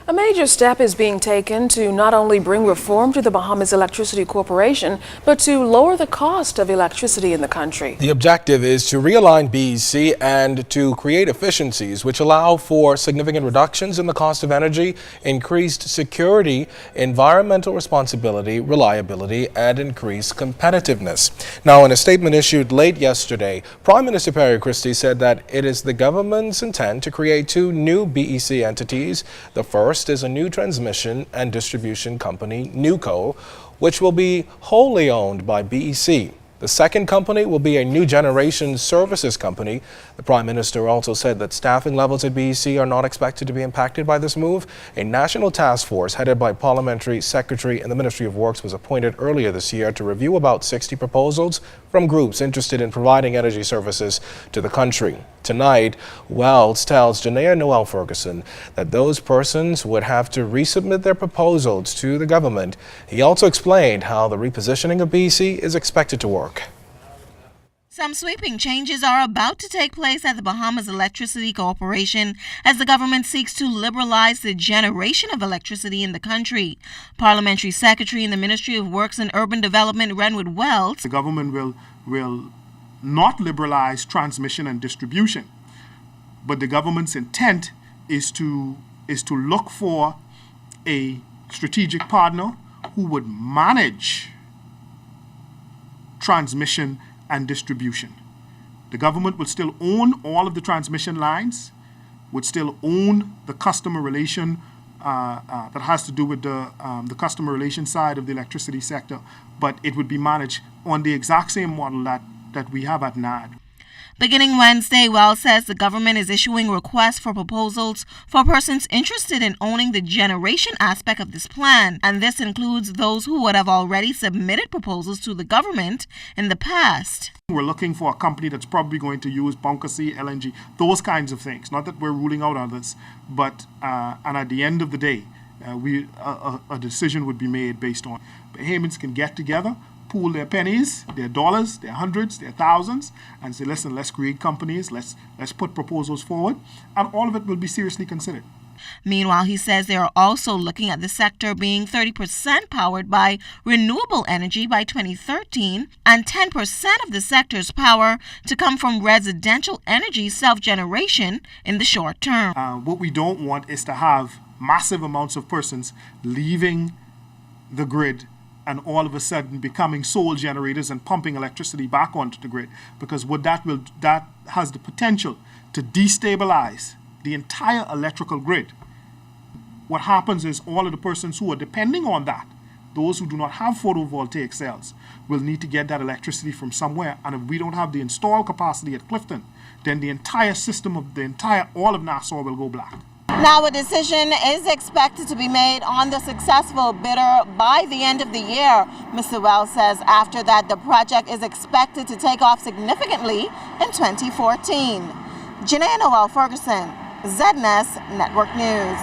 A major step is being taken to not only bring reform to the Bahamas Electricity Corporation, but to lower the cost of electricity in the country. The objective is to realign BEC and to create efficiencies which allow for significant reductions in the cost of energy, increased security, environmental responsibility, reliability, and increased competitiveness. Now, in a statement issued late yesterday, Prime Minister Perry Christie said that it is the government's intent to create two new BEC entities. The first is a new transmission and distribution company, NewCo, which will be wholly owned by BEC. The second company will be a new generation services company. The Prime Minister also said that staffing levels at BEC are not expected to be impacted by this move. A national task force headed by Parliamentary Secretary in the Ministry of Works was appointed earlier this year to review about 60 proposals from groups interested in providing energy services to the country. Tonight, Wells tells Janea Noel Ferguson that those persons would have to resubmit their proposals to the government. He also explained how the repositioning of BEC is expected to work. Some sweeping changes are about to take place at the Bahamas Electricity Corporation as the government seeks to liberalize the generation of electricity in the country. Parliamentary Secretary in the Ministry of Works and Urban Development, Renwood Wells. The government will not liberalize transmission and distribution, but the government's intent is to look for a strategic partner who would manage transmission and distribution. The government would still own all of the transmission lines, would still own the customer relation that has to do with the customer relation side of the electricity sector, but it would be managed on the exact same model that we have at NAD. Beginning Wednesday, Wells says the government is issuing requests for proposals for persons interested in owning the generation aspect of this plan, and this includes those who would have already submitted proposals to the government in the past. We're looking for a company that's probably going to use bunker C, LNG, those kinds of things. Not that we're ruling out others, but and at the end of the day, a decision would be made based on Bahamians can get together, pool their pennies, their dollars, their hundreds, their thousands, and say, listen, let's create companies, let's put proposals forward, and all of it will be seriously considered. Meanwhile, he says they are also looking at the sector being 30% powered by renewable energy by 2013 and 10% of the sector's power to come from residential energy self-generation in the short term. What we don't want is to have massive amounts of persons leaving the grid and all of a sudden becoming sole generators and pumping electricity back onto the grid, because that has the potential to destabilize the entire electrical grid. What happens is all of the persons who are depending on that, those who do not have photovoltaic cells, will need to get that electricity from somewhere, and if we don't have the installed capacity at Clifton, then the entire system of all of Nassau will go black. Now, a decision is expected to be made on the successful bidder by the end of the year. Mr. Wells says after that, the project is expected to take off significantly in 2014. Janea Noel Ferguson, ZNS Network News.